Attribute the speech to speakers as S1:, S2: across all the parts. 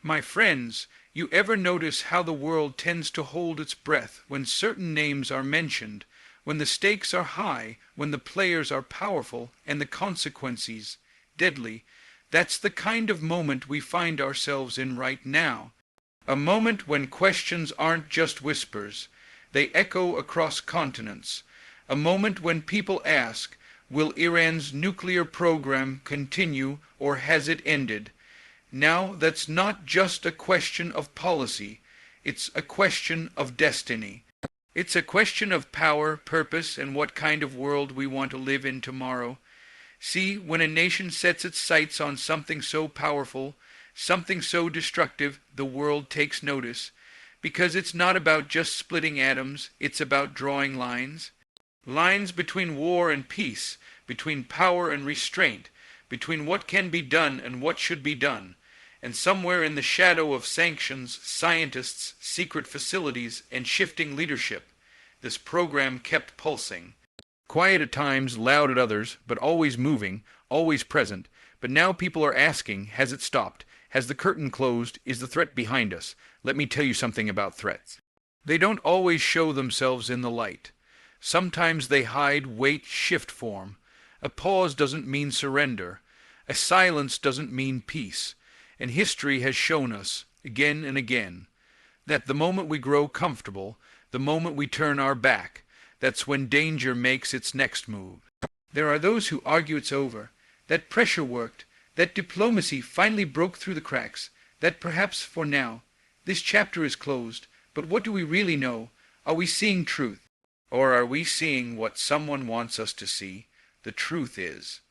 S1: My friends, you ever notice how the world tends to hold its breath when certain names are mentioned, when the stakes are high, when the players are powerful, and the consequences deadly? That's the kind of moment we find ourselves in right now. A moment when questions aren't just whispers, they echo across continents. A moment when people ask, will Iran's nuclear program continue or has it ended? Now that's not just a question of policy, it's a question of destiny. It's a question of power, purpose, and what kind of world we want to live in tomorrow. See, when a nation sets its sights on something so powerful, something so destructive, the world takes notice. Because it's not about just splitting atoms, it's about drawing lines. Lines between war and peace, between power and restraint, between what can be done and what should be done. And somewhere in the shadow of sanctions, scientists, secret facilities, and shifting leadership, this program kept pulsing. Quiet at times, loud at others, but always moving, always present. But now people are asking, has it stopped? Has the curtain closed? Is the threat behind us? Let me tell you something about threats. They don't always show themselves in the light. Sometimes they hide, wait, shift form. A pause doesn't mean surrender. A silence doesn't mean peace. And history has shown us, again and again, that the moment we grow comfortable, the moment we turn our back, that's when danger makes its next move. There are those who argue it's over, that pressure worked, that diplomacy finally broke through the cracks, that perhaps for now, this chapter is closed. But what do we really know? Are we seeing truth? Or are we seeing what someone wants us to see? The truth is,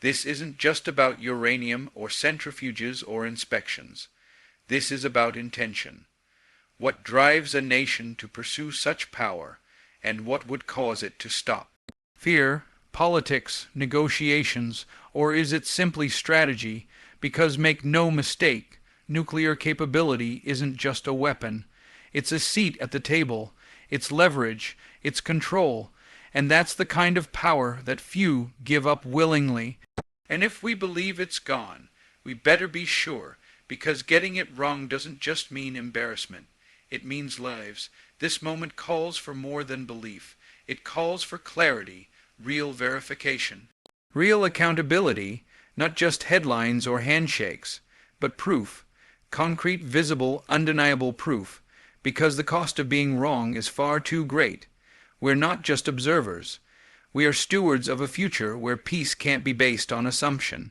S1: this isn't just about uranium or centrifuges or inspections. This is about intention. What drives a nation to pursue such power, and what would cause it to stop? Fear, politics, negotiations, or is it simply strategy? Because make no mistake, nuclear capability isn't just a weapon. It's a seat at the table. It's leverage. It's control. And that's the kind of power that few give up willingly. And if we believe it's gone, we better be sure, because getting it wrong doesn't just mean embarrassment. It means lives. This moment calls for more than belief. It calls for clarity, real verification. Real accountability, not just headlines or handshakes, but proof. Concrete, visible, undeniable proof. Because the cost of being wrong is far too great. We're not just observers. We are stewards of a future where peace can't be based on assumption.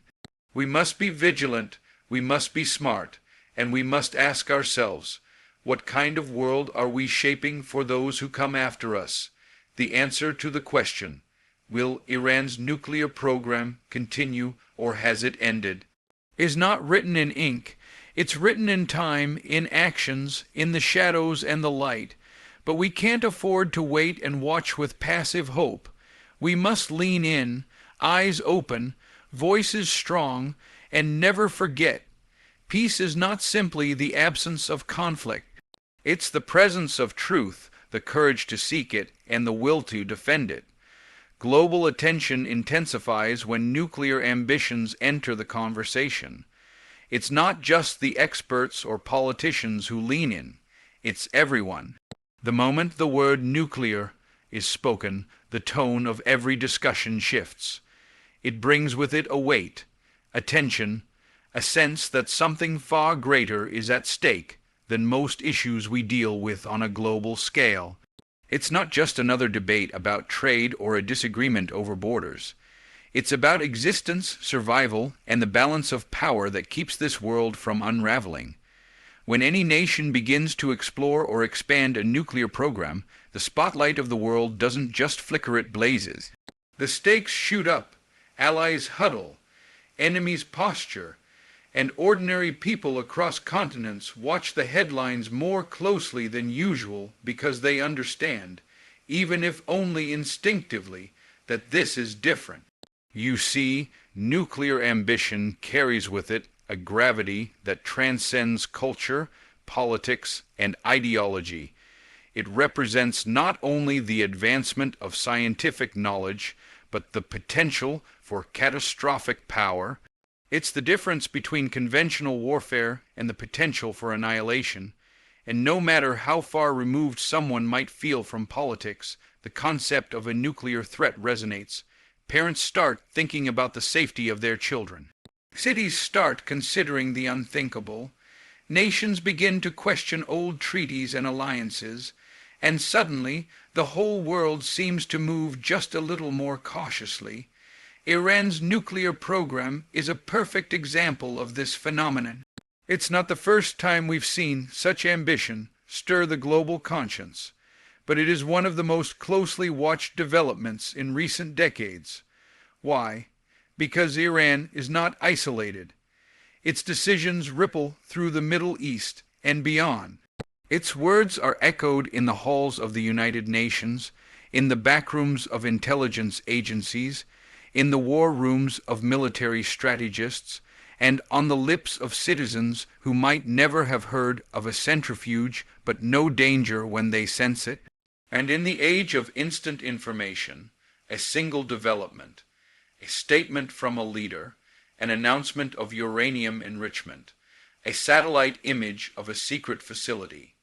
S1: We must be vigilant, we must be smart, and we must ask ourselves, what kind of world are we shaping for those who come after us? The answer to the question, will Iran's nuclear program continue or has it ended, is not written in ink. It's written in time, in actions, in the shadows and the light. But we can't afford to wait and watch with passive hope. We must lean in, eyes open, voices strong, and never forget. Peace is not simply the absence of conflict. It's the presence of truth, the courage to seek it, and the will to defend it. Global attention intensifies when nuclear ambitions enter the conversation. It's not just the experts or politicians who lean in. It's everyone. The moment the word nuclear is spoken, the tone of every discussion shifts. It brings with it a weight, a tension, a sense that something far greater is at stake than most issues we deal with on a global scale. It's not just another debate about trade or a disagreement over borders. It's about existence, survival, and the balance of power that keeps this world from unraveling. When any nation begins to explore or expand a nuclear program, the spotlight of the world doesn't just flicker, it blazes. The stakes shoot up, allies huddle, enemies posture, and ordinary people across continents watch the headlines more closely than usual because they understand, even if only instinctively, that this is different. You see, nuclear ambition carries with it a gravity that transcends culture, politics, and ideology. It represents not only the advancement of scientific knowledge, but the potential for catastrophic power. It's the difference between conventional warfare and the potential for annihilation, and no matter how far removed someone might feel from politics, the concept of a nuclear threat resonates. Parents start thinking about the safety of their children. Cities start considering the unthinkable. Nations begin to question old treaties and alliances, and suddenly the whole world seems to move just a little more cautiously. Iran's nuclear program is a perfect example of this phenomenon. It's not the first time we've seen such ambition stir the global conscience, but it is one of the most closely watched developments in recent decades. Why? Because Iran is not isolated. Its decisions ripple through the Middle East and beyond. Its words are echoed in the halls of the United Nations, in the backrooms of intelligence agencies, in the war rooms of military strategists, and on the lips of citizens who might never have heard of a centrifuge but know danger when they sense it. And in the age of instant information, a single development, a statement from a leader, an announcement of uranium enrichment, a satellite image of a secret facility,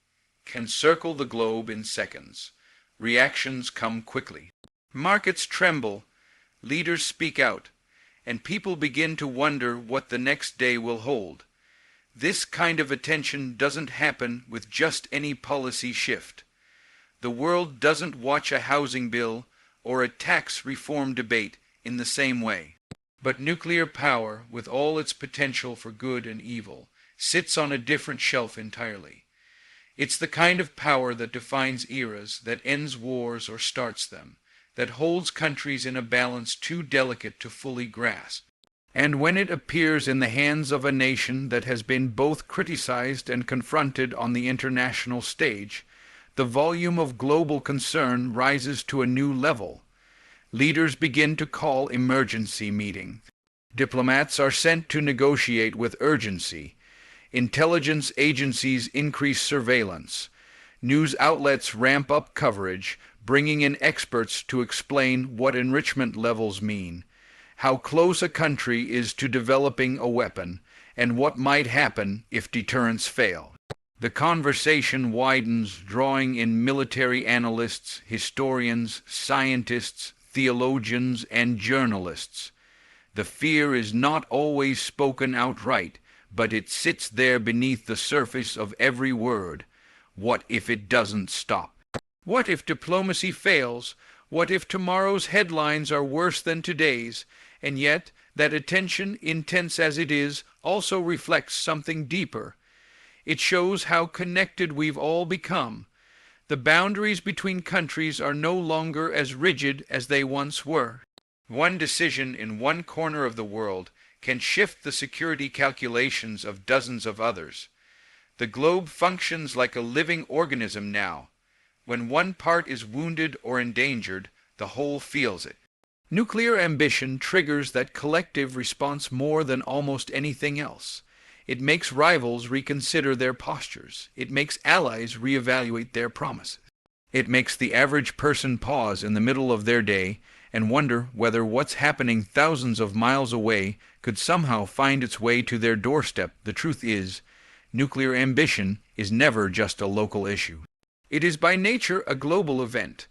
S1: can circle the globe in seconds. Reactions come quickly. Markets tremble, leaders speak out, and people begin to wonder what the next day will hold. This kind of attention doesn't happen with just any policy shift. The world doesn't watch a housing bill or a tax reform debate in the same way. But nuclear power, with all its potential for good and evil, sits on a different shelf entirely. It's the kind of power that defines eras, that ends wars or starts them, that holds countries in a balance too delicate to fully grasp. And when it appears in the hands of a nation that has been both criticized and confronted on the international stage, the volume of global concern rises to a new level. Leaders begin to call emergency meetings. Diplomats are sent to negotiate with urgency. Intelligence agencies increase surveillance. News outlets ramp up coverage, bringing in experts to explain what enrichment levels mean, how close a country is to developing a weapon, and what might happen if deterrents fail. The conversation widens, drawing in military analysts, historians, scientists, theologians, and journalists. The fear is not always spoken outright, but it sits there beneath the surface of every word. What if it doesn't stop? What if diplomacy fails? What if tomorrow's headlines are worse than today's? And yet, that attention, intense as it is, also reflects something deeper. It shows how connected we've all become. The boundaries between countries are no longer as rigid as they once were. One decision in one corner of the world can shift the security calculations of dozens of others. The globe functions like a living organism now. When one part is wounded or endangered, the whole feels it. Nuclear ambition triggers that collective response more than almost anything else. It makes rivals reconsider their postures. It makes allies reevaluate their promises. It makes the average person pause in the middle of their day and wonder whether what's happening thousands of miles away could somehow find its way to their doorstep. The truth is, nuclear ambition is never just a local issue. It is by nature a global event.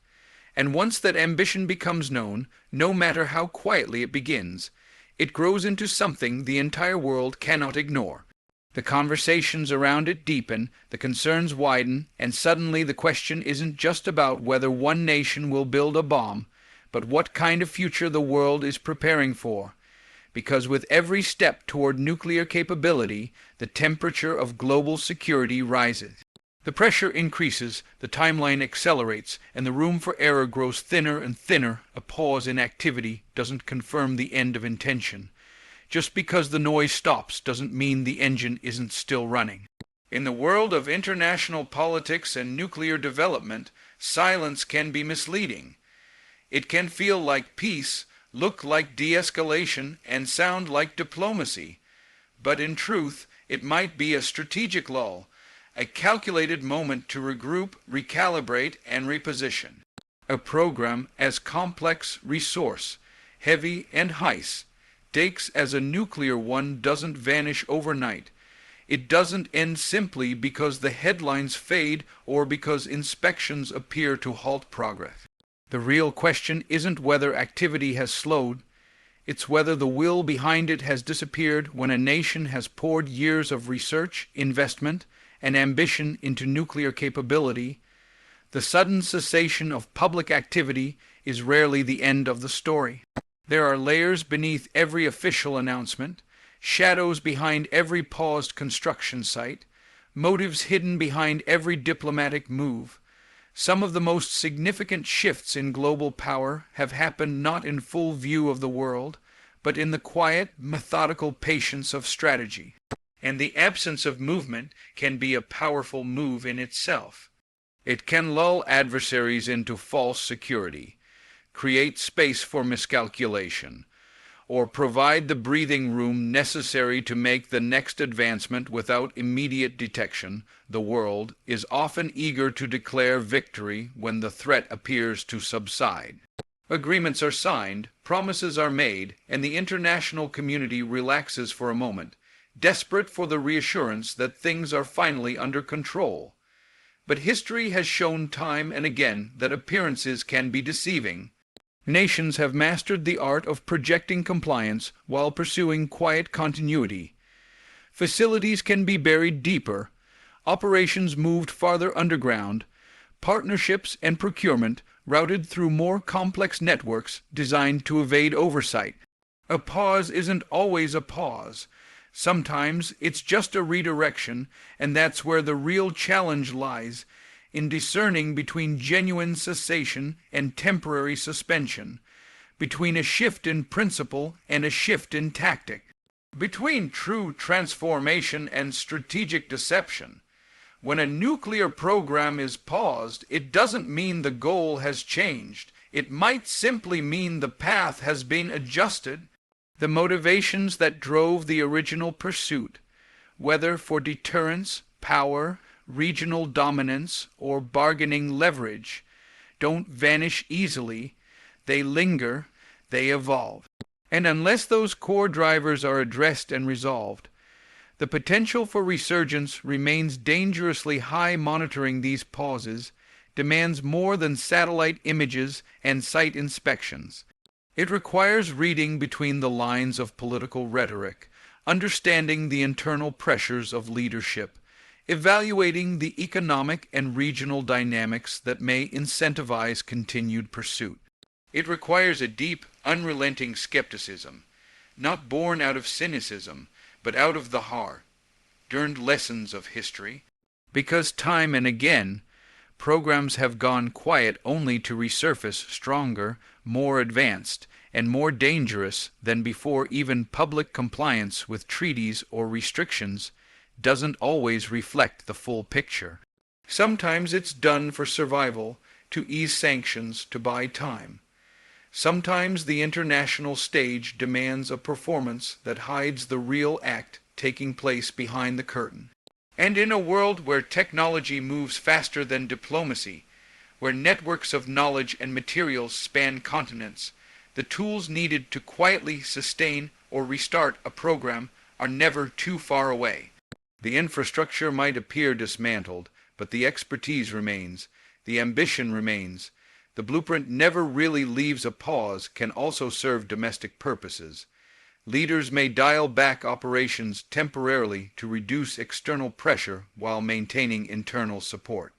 S1: And once that ambition becomes known, no matter how quietly it begins, it grows into something the entire world cannot ignore. The conversations around it deepen, the concerns widen, and suddenly the question isn't just about whether one nation will build a bomb, but what kind of future the world is preparing for. Because with every step toward nuclear capability, the temperature of global security rises. The pressure increases, the timeline accelerates, and the room for error grows thinner and thinner. A pause in activity doesn't confirm the end of intention. Just because the noise stops doesn't mean the engine isn't still running. In the world of international politics and nuclear development, silence can be misleading. It can feel like peace, look like de-escalation, and sound like diplomacy. But in truth, it might be a strategic lull, a calculated moment to regroup, recalibrate, and reposition. A program as complex, resource, heavy, and heiss, stakes as a nuclear one doesn't vanish overnight. It doesn't end simply because the headlines fade or because inspections appear to halt progress. The real question isn't whether activity has slowed, it's whether the will behind it has disappeared when a nation has poured years of research, investment, and ambition into nuclear capability. The sudden cessation of public activity is rarely the end of the story. There are layers beneath every official announcement, shadows behind every paused construction site, motives hidden behind every diplomatic move. Some of the most significant shifts in global power have happened not in full view of the world, but in the quiet, methodical patience of strategy. And the absence of movement can be a powerful move in itself. It can lull adversaries into false security, create space for miscalculation, or provide the breathing room necessary to make the next advancement without immediate detection. The world is often eager to declare victory when the threat appears to subside. Agreements are signed, promises are made, and the international community relaxes for a moment, desperate for the reassurance that things are finally under control. But history has shown time and again that appearances can be deceiving. Nations have mastered the art of projecting compliance while pursuing quiet continuity. Facilities can be buried deeper, operations moved farther underground, partnerships and procurement routed through more complex networks designed to evade oversight. A pause isn't always a pause. Sometimes it's just a redirection, and that's where the real challenge lies, in discerning between genuine cessation and temporary suspension, between a shift in principle and a shift in tactic, between true transformation and strategic deception. When a nuclear program is paused, it doesn't mean the goal has changed. It might simply mean the path has been adjusted. The motivations that drove the original pursuit, whether for deterrence, power, regional dominance, or bargaining leverage, don't vanish easily. They linger, they evolve. And unless those core drivers are addressed and resolved, the potential for resurgence remains dangerously high. Monitoring these pauses demands more than satellite images and site inspections. It requires reading between the lines of political rhetoric, understanding the internal pressures of leadership, evaluating the economic and regional dynamics that may incentivize continued pursuit. It requires a deep, unrelenting skepticism, not born out of cynicism, but out of the hard-earned lessons of history, because time and again, programs have gone quiet only to resurface stronger, more advanced, and more dangerous than before. Even public compliance with treaties or restrictions doesn't always reflect the full picture. Sometimes it's done for survival, to ease sanctions, to buy time. Sometimes the international stage demands a performance that hides the real act taking place behind the curtain. And in a world where technology moves faster than diplomacy, where networks of knowledge and materials span continents, the tools needed to quietly sustain or restart a program are never too far away. The infrastructure might appear dismantled, but the expertise remains, the ambition remains. The blueprint never really leaves. A pause can also serve domestic purposes. Leaders may dial back operations temporarily to reduce external pressure while maintaining internal support.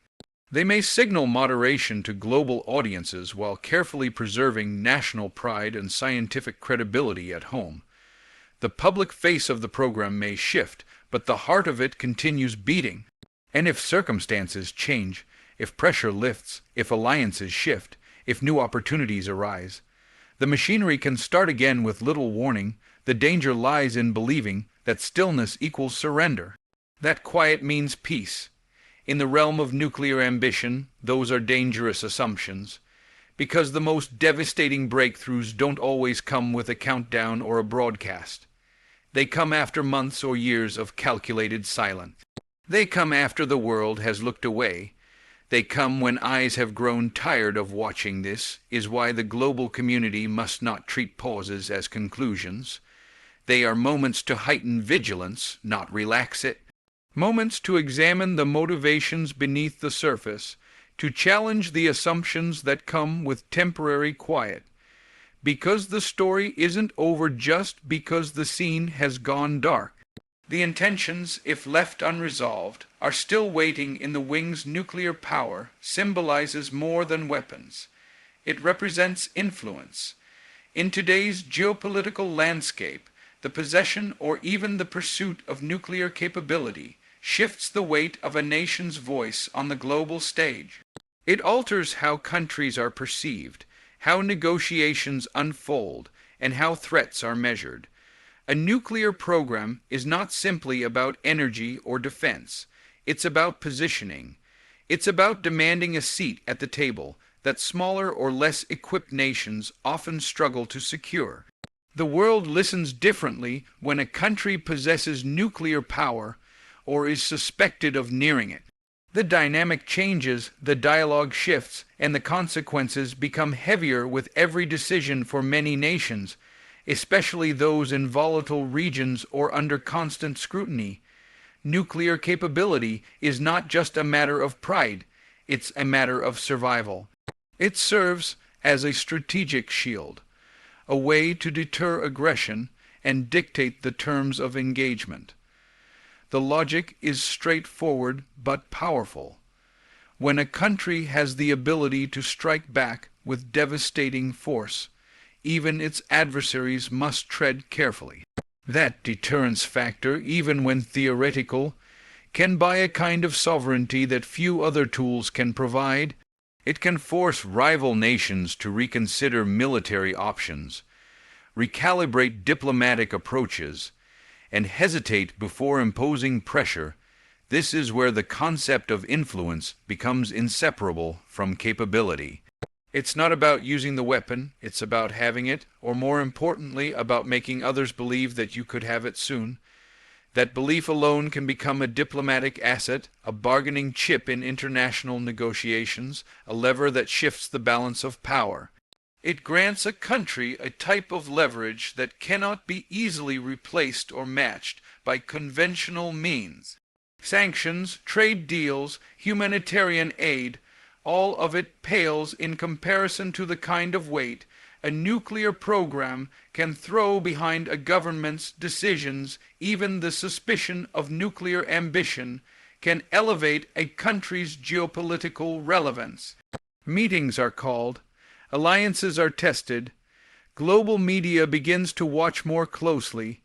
S1: They may signal moderation to global audiences while carefully preserving national pride and scientific credibility at home. The public face of the program may shift, but the heart of it continues beating. And if circumstances change, if pressure lifts, if alliances shift, if new opportunities arise, the machinery can start again with little warning. The danger lies in believing that stillness equals surrender, that quiet means peace. In the realm of nuclear ambition, those are dangerous assumptions, because the most devastating breakthroughs don't always come with a countdown or a broadcast. They come after months or years of calculated silence. They come after the world has looked away. They come when eyes have grown tired of watching. This is why the global community must not treat pauses as conclusions. They are moments to heighten vigilance, not relax it. Moments to examine the motivations beneath the surface, to challenge the assumptions that come with temporary quiet. Because the story isn't over just because the scene has gone dark. The intentions, if left unresolved, are still waiting in the wings. Nuclear power symbolizes more than weapons. It represents influence. In today's geopolitical landscape, the possession or even the pursuit of nuclear capability shifts the weight of a nation's voice on the global stage. It alters how countries are perceived, how negotiations unfold, and how threats are measured. A nuclear program is not simply about energy or defense. It's about positioning. It's about demanding a seat at the table that smaller or less equipped nations often struggle to secure. The world listens differently when a country possesses nuclear power or is suspected of nearing it. The dynamic changes, the dialogue shifts, and the consequences become heavier with every decision for many nations, especially those in volatile regions or under constant scrutiny. Nuclear capability is not just a matter of pride, it's a matter of survival. It serves as a strategic shield, a way to deter aggression and dictate the terms of engagement. The logic is straightforward but powerful. When a country has the ability to strike back with devastating force, even its adversaries must tread carefully. That deterrence factor, even when theoretical, can buy a kind of sovereignty that few other tools can provide. It can force rival nations to reconsider military options, recalibrate diplomatic approaches, and hesitate before imposing pressure. This is where the concept of influence becomes inseparable from capability. It's not about using the weapon, it's about having it, or more importantly, about making others believe that you could have it soon. That belief alone can become a diplomatic asset, a bargaining chip in international negotiations, a lever that shifts the balance of power. It grants a country a type of leverage that cannot be easily replaced or matched by conventional means. Sanctions, trade deals, humanitarian aid, all of it pales in comparison to the kind of weight a nuclear program can throw behind a government's decisions. Even the suspicion of nuclear ambition can elevate a country's geopolitical relevance. Meetings are called, alliances are tested, global media begins to watch more closely.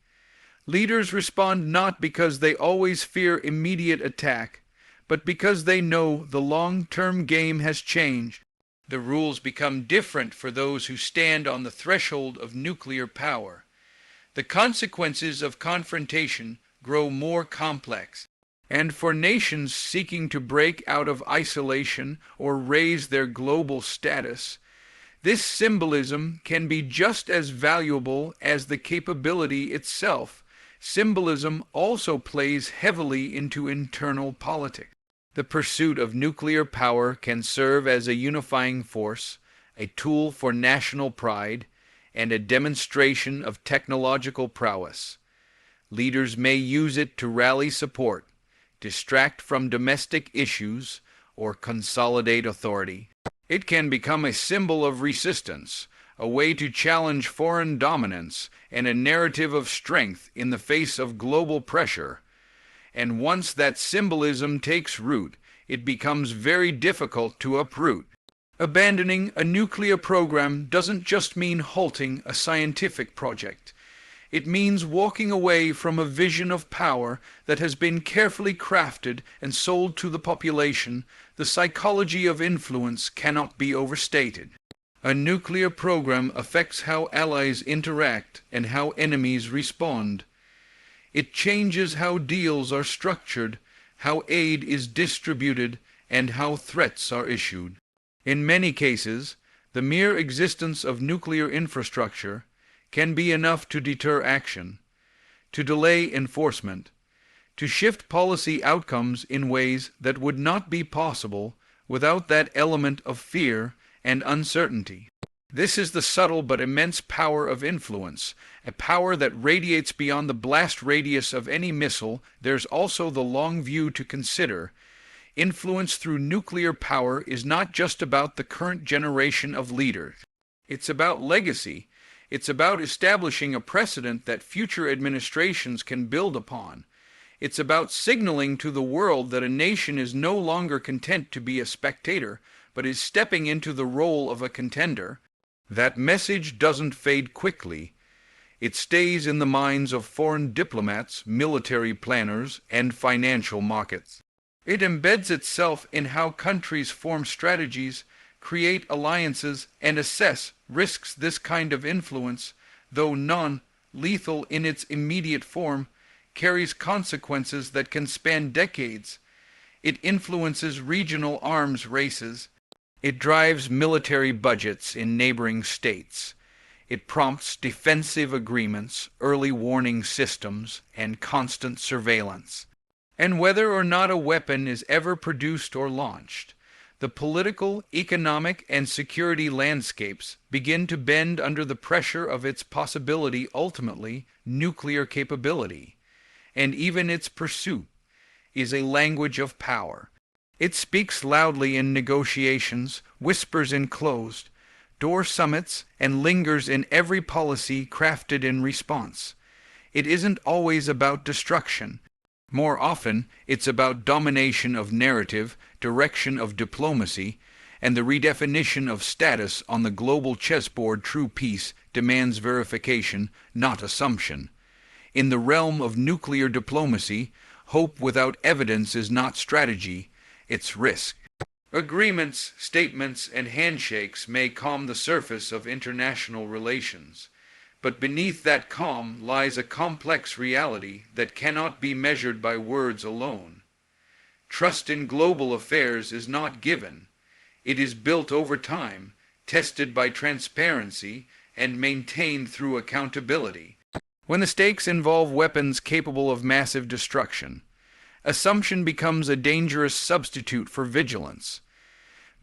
S1: Leaders respond not because they always fear immediate attack, but because they know the long-term game has changed. The rules become different for those who stand on the threshold of nuclear power. The consequences of confrontation grow more complex. And for nations seeking to break out of isolation or raise their global status, this symbolism can be just as valuable as the capability itself. Symbolism also plays heavily into internal politics. The pursuit of nuclear power can serve as a unifying force, a tool for national pride, and a demonstration of technological prowess. Leaders may use it to rally support, distract from domestic issues, or consolidate authority. It can become a symbol of resistance, a way to challenge foreign dominance, and a narrative of strength in the face of global pressure. And once that symbolism takes root, it becomes very difficult to uproot. Abandoning a nuclear program doesn't just mean halting a scientific project. It means walking away from a vision of power that has been carefully crafted and sold to the population. The psychology of influence cannot be overstated. A nuclear program affects how allies interact and how enemies respond. It changes how deals are structured, how aid is distributed, and how threats are issued. In many cases, the mere existence of nuclear infrastructure can be enough to deter action, to delay enforcement, to shift policy outcomes in ways that would not be possible without that element of fear and uncertainty. This is the subtle but immense power of influence, a power that radiates beyond the blast radius of any missile. There's also the long view to consider. Influence through nuclear power is not just about the current generation of leaders. It's about legacy. It's about establishing a precedent that future administrations can build upon. It's about signaling to the world that a nation is no longer content to be a spectator, but is stepping into the role of a contender. That message doesn't fade quickly. It stays in the minds of foreign diplomats, military planners, and financial markets. It embeds itself in how countries form strategies, create alliances, and assess risks. This kind of influence, though non-lethal in its immediate form, carries consequences that can span decades. It influences regional arms races. It drives military budgets in neighboring states. It prompts defensive agreements, early warning systems, and constant surveillance. And whether or not a weapon is ever produced or launched, the political, economic, and security landscapes begin to bend under the pressure of its possibility, ultimately nuclear capability. And even its pursuit is a language of power. It speaks loudly in negotiations, whispers in closed-door summits, and lingers in every policy crafted in response. It isn't always about destruction. More often, it's about domination of narrative, direction of diplomacy, and the redefinition of status on the global chessboard. True peace demands verification, not assumption. In the realm of nuclear diplomacy, hope without evidence is not strategy, it's risk. Agreements, statements, and handshakes may calm the surface of international relations, but beneath that calm lies a complex reality that cannot be measured by words alone. Trust in global affairs is not given. It is built over time, tested by transparency, and maintained through accountability. When the stakes involve weapons capable of massive destruction, assumption becomes a dangerous substitute for vigilance.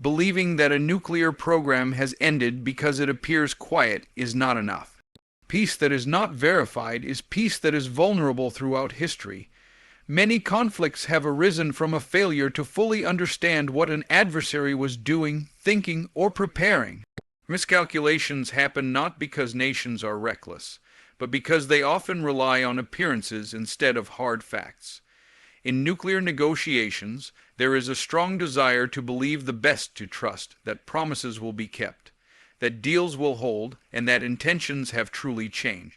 S1: Believing that a nuclear program has ended because it appears quiet is not enough. Peace that is not verified is peace that is vulnerable throughout history. Many conflicts have arisen from a failure to fully understand what an adversary was doing, thinking, or preparing. Miscalculations happen not because nations are reckless, but because they often rely on appearances instead of hard facts. In nuclear negotiations, there is a strong desire to believe the best, to trust that promises will be kept, that deals will hold, and that intentions have truly changed.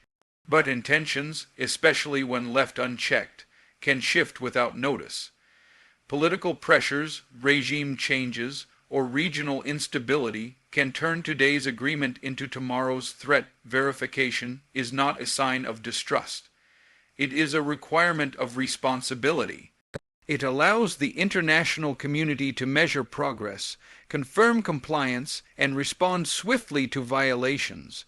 S1: But intentions, especially when left unchecked, can shift without notice. Political pressures, regime changes, or regional instability can turn today's agreement into tomorrow's threat. Verification is not a sign of distrust. It is a requirement of responsibility. It allows the international community to measure progress, confirm compliance, and respond swiftly to violations.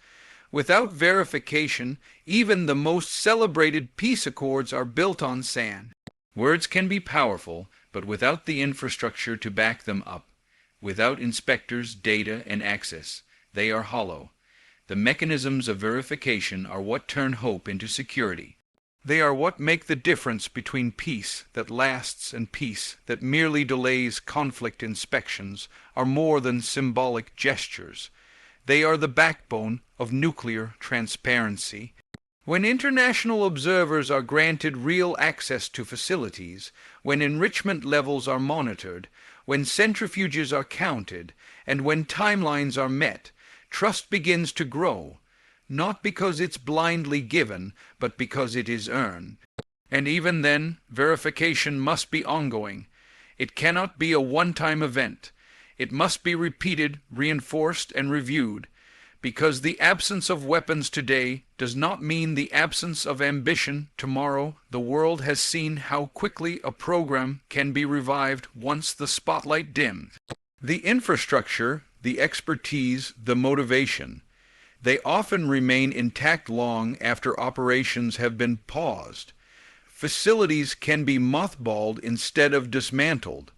S1: Without verification, even the most celebrated peace accords are built on sand. Words can be powerful, but without the infrastructure to back them up, without inspectors, data, and access, they are hollow. The mechanisms of verification are what turn hope into security. They are what make the difference between peace that lasts and peace that merely delays. Conflict inspections are more than symbolic gestures. They are the backbone of nuclear transparency. When international observers are granted real access to facilities, when enrichment levels are monitored, when centrifuges are counted, and when timelines are met, trust begins to grow. Not because it's blindly given, but because it is earned. And even then, verification must be ongoing. It cannot be a one-time event. It must be repeated, reinforced, and reviewed, because the absence of weapons today does not mean the absence of ambition tomorrow. The world has seen how quickly a program can be revived once the spotlight dims. The infrastructure, the expertise, the motivation, they often remain intact long after operations have been paused. Facilities can be mothballed instead of dismantled.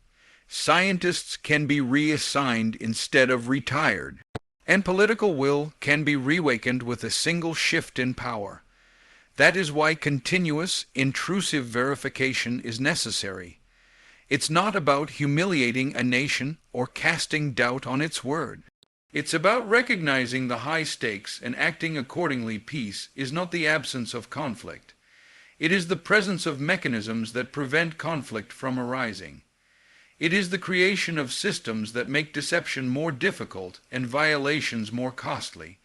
S1: Scientists can be reassigned instead of retired. And political will can be reawakened with a single shift in power. That is why continuous, intrusive verification is necessary. It's not about humiliating a nation or casting doubt on its word. It's about recognizing the high stakes and acting accordingly. Peace is not the absence of conflict. It is the presence of mechanisms that prevent conflict from arising. It is the creation of systems that make deception more difficult and violations more costly.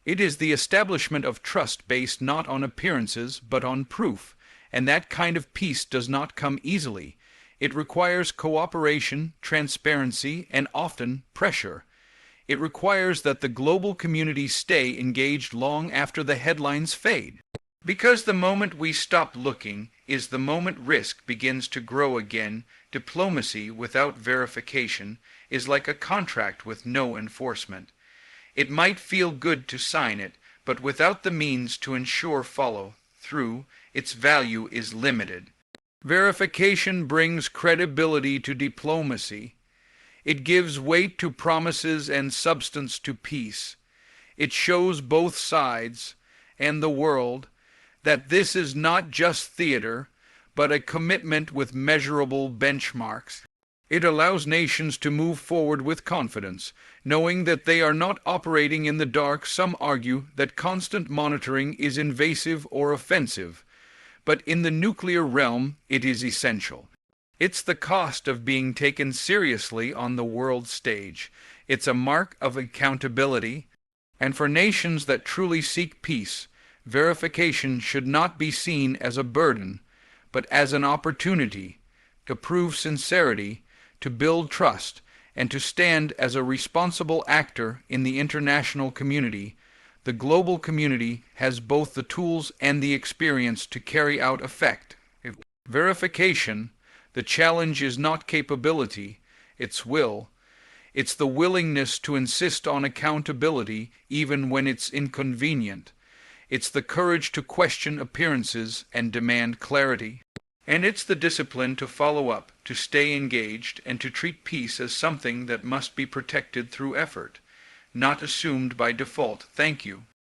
S1: It is the establishment of trust based not on appearances but on proof, and that kind of peace does not come easily. It requires cooperation, transparency, and often pressure. It requires that the global community stay engaged long after the headlines fade. Because the moment we stop looking is the moment risk begins to grow again. Diplomacy without verification is like a contract with no enforcement. It might feel good to sign it, but without the means to ensure follow-through, its value is limited. Verification brings credibility to diplomacy. It gives weight to promises and substance to peace. It shows both sides and the world that this is not just theater, but a commitment with measurable benchmarks. It allows nations to move forward with confidence, knowing that they are not operating in the dark. Some argue that constant monitoring is invasive or offensive, but in the nuclear realm it is essential. It's the cost of being taken seriously on the world stage. It's a mark of accountability, and for nations that truly seek peace, verification should not be seen as a burden, but as an opportunity to prove sincerity, to build trust, and to stand as a responsible actor in the international community. The global community has both the tools and the experience to carry out effective verification. The challenge is not capability, it's will. It's the willingness to insist on accountability even when it's inconvenient. It's the courage to question appearances and demand clarity. And it's the discipline to follow up, to stay engaged, and to treat peace as something that must be protected through effort, not assumed by default. Thank you.